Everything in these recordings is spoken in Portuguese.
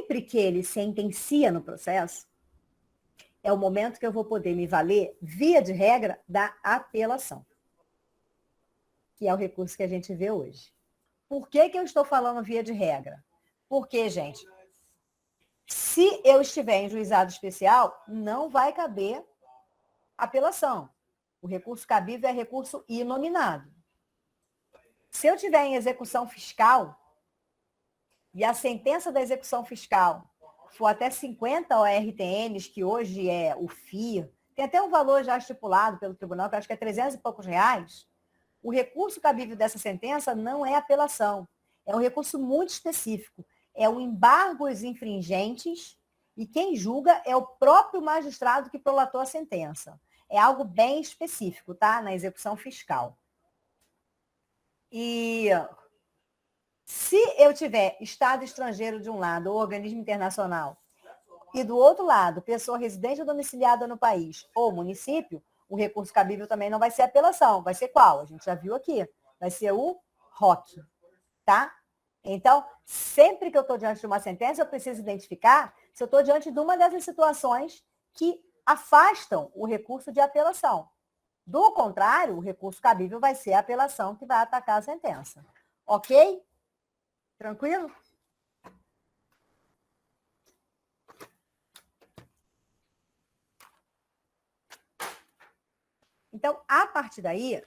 sempre que ele sentencia no processo, é o momento que eu vou poder me valer, via de regra, da apelação, que é o recurso que a gente vê hoje. Por que eu estou falando via de regra? Porque, gente, se eu estiver em juizado especial, não vai caber apelação. O recurso cabível é recurso inominado. Se eu tiver em execução fiscal e a sentença da execução fiscal for até 50 ORTNs, que hoje é o FIA, tem até um valor já estipulado pelo tribunal, que eu acho que é 300 e poucos reais, o recurso cabível dessa sentença não é apelação. É um recurso muito específico. É o embargo aos infringentes e quem julga é o próprio magistrado que prolatou a sentença. É algo bem específico, tá? Na execução fiscal. E se eu tiver Estado estrangeiro de um lado ou organismo internacional e do outro lado, pessoa residente ou domiciliada no país ou município, o recurso cabível também não vai ser apelação. Vai ser qual? A gente já viu aqui. Vai ser o ROC, tá? Então, sempre que eu estou diante de uma sentença, eu preciso identificar se eu estou diante de uma dessas situações que afastam o recurso de apelação. Do contrário, o recurso cabível vai ser a apelação que vai atacar a sentença. Ok? Tranquilo? Então, a partir daí,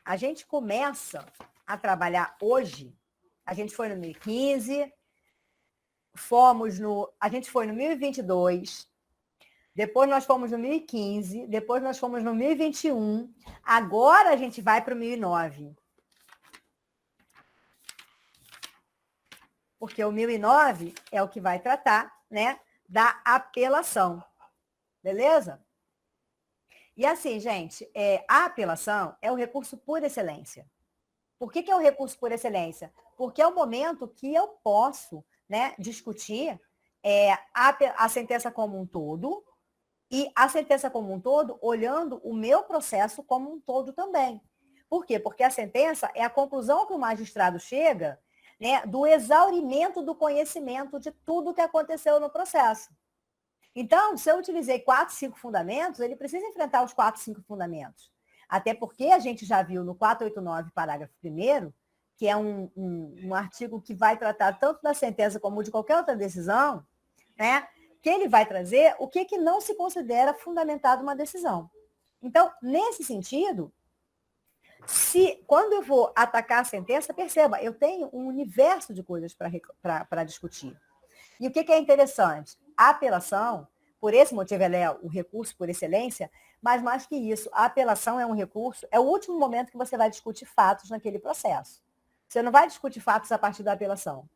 a gente começa a trabalhar hoje. A gente foi no 2015, a gente foi no 2022, depois nós fomos no 2015, depois nós fomos no 2021, agora a gente vai para o 2009. Porque o 1009 é o que vai tratar, né, da apelação. Beleza? E assim, gente, a apelação é o recurso por excelência. Por que é o recurso por excelência? Porque é o momento que eu posso, né, discutir a sentença como um todo e a sentença como um todo olhando o meu processo como um todo também. Por quê? Porque a sentença é a conclusão que o magistrado chega, né, do exaurimento do conhecimento de tudo que aconteceu no processo. Então, se eu utilizei 4, 5 fundamentos, ele precisa enfrentar os 4, 5 fundamentos. Até porque a gente já viu no 489, parágrafo 1º, que é um artigo que vai tratar tanto da sentença como de qualquer outra decisão, né, que ele vai trazer o que não se considera fundamentado uma decisão. Então, nesse sentido, quando eu vou atacar a sentença, perceba, eu tenho um universo de coisas para discutir. E o que é interessante? A apelação, por esse motivo, ela é o recurso por excelência, mas mais que isso, a apelação é um recurso, é o último momento que você vai discutir fatos naquele processo. Você não vai discutir fatos a partir da apelação.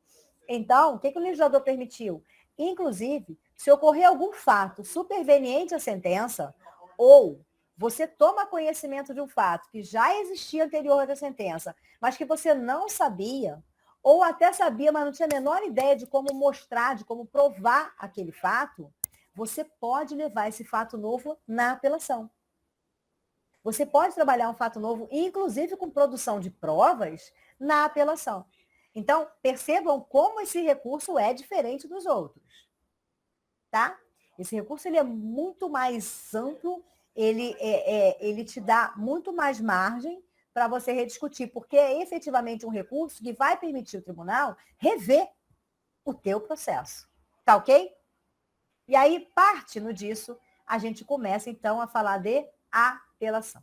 Então, o que o legislador permitiu? Inclusive, se ocorrer algum fato superveniente à sentença, ou você toma conhecimento de um fato que já existia anterior à sentença, mas que você não sabia, ou até sabia, mas não tinha a menor ideia de como mostrar, de como provar aquele fato, você pode levar esse fato novo na apelação. Você pode trabalhar um fato novo, inclusive com produção de provas, na apelação. Então, percebam como esse recurso é diferente dos outros. Tá? Esse recurso ele é muito mais amplo, ele te dá muito mais margem para você rediscutir, porque é efetivamente um recurso que vai permitir o tribunal rever o teu processo. Tá ok? E aí, partindo disso, a gente começa, então, a falar de apelação.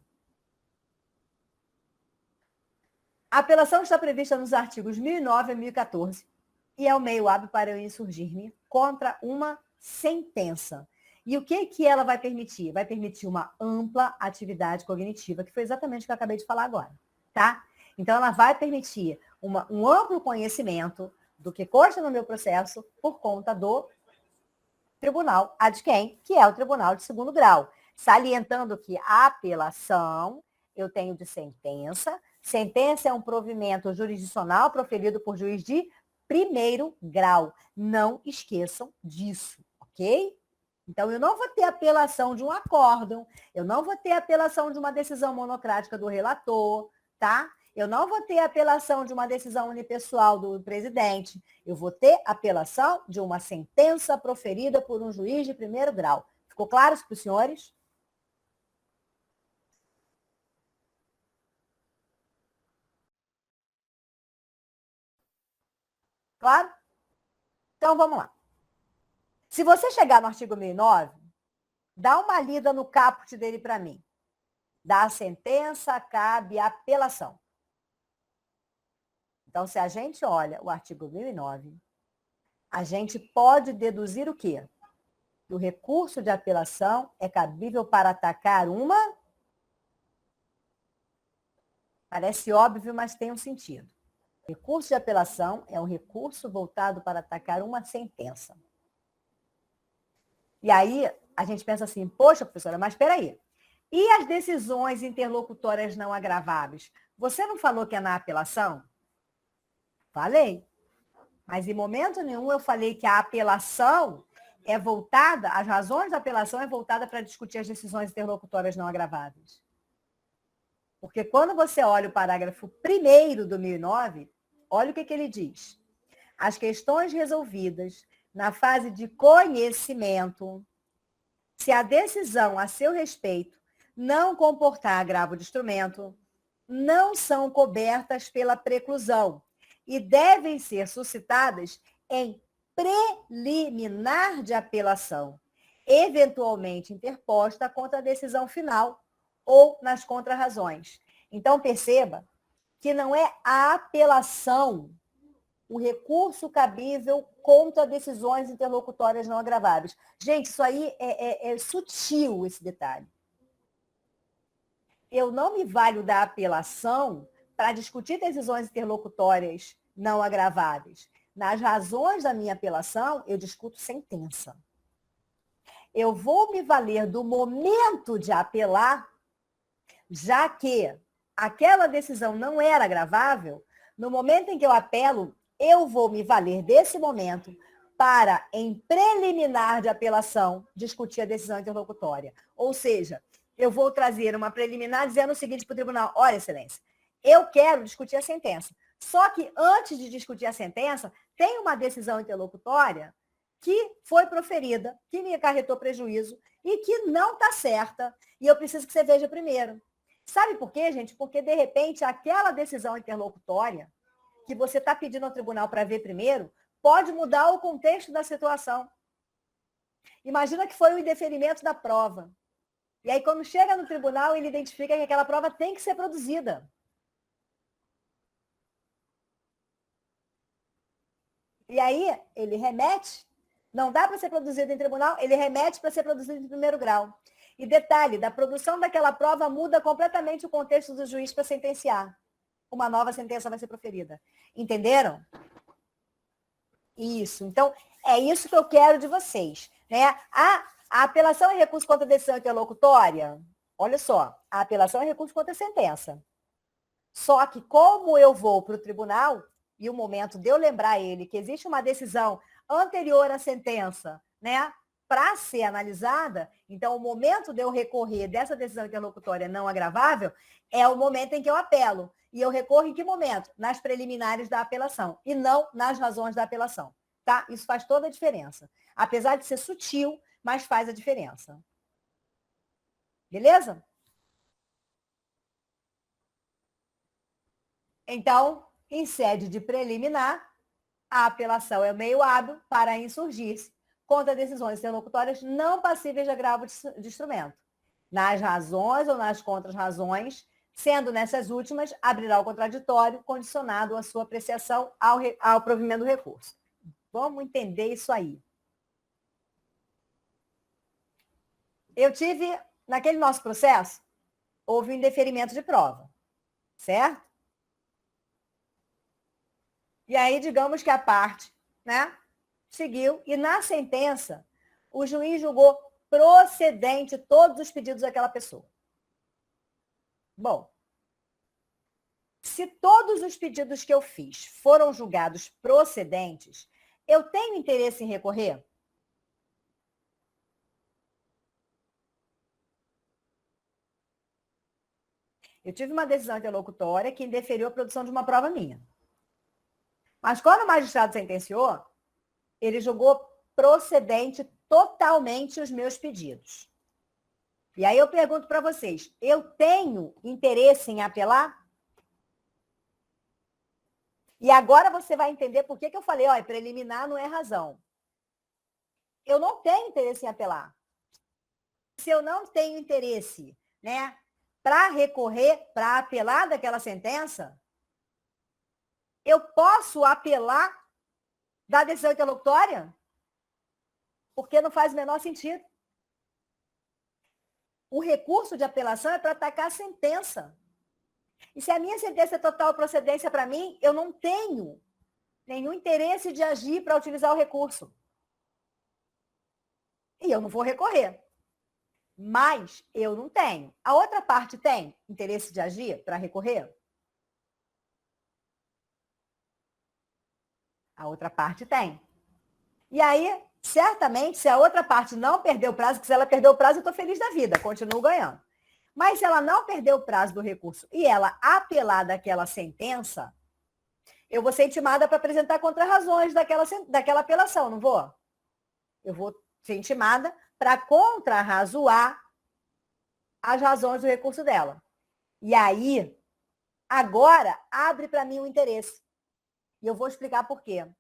A apelação está prevista nos artigos 1009 a 1014 e é o meio hábil para eu insurgir-me contra uma sentença. E o que ela vai permitir? Vai permitir uma ampla atividade cognitiva, que foi exatamente o que eu acabei de falar agora, tá? Então, ela vai permitir um amplo conhecimento do que consta no meu processo por conta do tribunal ad quem, que é o tribunal de segundo grau. Salientando que a apelação eu tenho de sentença. Sentença é um provimento jurisdicional proferido por juiz de primeiro grau. Não esqueçam disso, ok? Então, eu não vou ter apelação de um acórdão, eu não vou ter apelação de uma decisão monocrática do relator, tá? Eu não vou ter apelação de uma decisão unipessoal do presidente. Eu vou ter apelação de uma sentença proferida por um juiz de primeiro grau. Ficou claro isso para os senhores? Claro? Então, vamos lá. Se você chegar no artigo 1009, dá uma lida no caput dele para mim. Da sentença cabe apelação. Então, se a gente olha o artigo 1009, a gente pode deduzir o quê? Que o recurso de apelação é cabível para atacar uma... Parece óbvio, mas tem um sentido. Recurso de apelação é um recurso voltado para atacar uma sentença. E aí, a gente pensa assim, poxa, professora, mas espera aí. E as decisões interlocutórias não agraváveis? Você não falou que é na apelação? Falei. Mas em momento nenhum eu falei que a apelação é voltada, as razões da apelação é voltada para discutir as decisões interlocutórias não agraváveis. Porque quando você olha o parágrafo 1º do 1009, olha o que ele diz. As questões resolvidas na fase de conhecimento, se a decisão a seu respeito não comportar agravo de instrumento, não são cobertas pela preclusão e devem ser suscitadas em preliminar de apelação, eventualmente interposta contra a decisão final ou nas contrarrazões. Então, perceba que não é a apelação o recurso cabível contra decisões interlocutórias não agraváveis. Gente, isso aí é sutil, esse detalhe. Eu não me valho da apelação para discutir decisões interlocutórias não agraváveis. Nas razões da minha apelação, eu discuto sentença. Eu vou me valer do momento de apelar, já que aquela decisão não era agravável, no momento em que eu apelo, eu vou me valer desse momento para, em preliminar de apelação, discutir a decisão interlocutória. Ou seja, eu vou trazer uma preliminar dizendo o seguinte para o tribunal: olha, excelência, eu quero discutir a sentença. Só que antes de discutir a sentença, tem uma decisão interlocutória que foi proferida, que me acarretou prejuízo e que não está certa, e eu preciso que você veja primeiro. Sabe por quê, gente? Porque, de repente, aquela decisão interlocutória que você está pedindo ao tribunal para ver primeiro pode mudar o contexto da situação. Imagina que foi o indeferimento da prova. E aí, quando chega no tribunal, ele identifica que aquela prova tem que ser produzida. E aí, ele remete, não dá para ser produzido em tribunal, ele remete para ser produzido em primeiro grau. E detalhe, da produção daquela prova muda completamente o contexto do juiz para sentenciar. Uma nova sentença vai ser proferida. Entenderam? Isso. Então, é isso que eu quero de vocês. Né? A apelação é recurso contra a decisão interlocutória? Olha só, a apelação é recurso contra a sentença. Só que como eu vou para o tribunal, e o momento de eu lembrar ele que existe uma decisão anterior à sentença, né, para ser analisada, então o momento de eu recorrer dessa decisão interlocutória não agravável é o momento em que eu apelo. E eu recorro em que momento? Nas preliminares da apelação, e não nas razões da apelação. Tá? Isso faz toda a diferença. Apesar de ser sutil, mas faz a diferença. Beleza? Então, em sede de preliminar, a apelação é o meio hábil para insurgir-se contra decisões interlocutórias não passíveis de agravo de instrumento. Nas razões ou nas contrarrazões, sendo nessas últimas, abrirá o contraditório condicionado à sua apreciação ao provimento do recurso. Vamos entender isso aí. Eu tive, naquele nosso processo, houve um indeferimento de prova, certo? E aí, digamos que a parte, né, seguiu, e na sentença, o juiz julgou procedente todos os pedidos daquela pessoa. Bom, se todos os pedidos que eu fiz foram julgados procedentes, eu tenho interesse em recorrer? Eu tive uma decisão interlocutória que indeferiu a produção de uma prova minha. Mas quando o magistrado sentenciou, ele julgou procedente totalmente os meus pedidos. E aí eu pergunto para vocês, eu tenho interesse em apelar? E agora você vai entender por que eu falei, ó, preliminar não é razão. Eu não tenho interesse em apelar. Se eu não tenho interesse, né, para recorrer, para apelar daquela sentença, eu posso apelar da decisão interlocutória? Porque não faz o menor sentido. O recurso de apelação é para atacar a sentença. E se a minha sentença é total procedência para mim, eu não tenho nenhum interesse de agir para utilizar o recurso. E eu não vou recorrer. Mas eu não tenho. A outra parte tem interesse de agir para recorrer? A outra parte tem. E aí, certamente, se a outra parte não perder o prazo, que se ela perder o prazo, eu estou feliz da vida, continuo ganhando. Mas se ela não perder o prazo do recurso e ela apelar daquela sentença, eu vou ser intimada para apresentar contrarrazões daquela apelação, não vou? Eu vou ser intimada para contrarrazoar as razões do recurso dela. E aí, agora, abre para mim o interesse. E eu vou explicar por quê.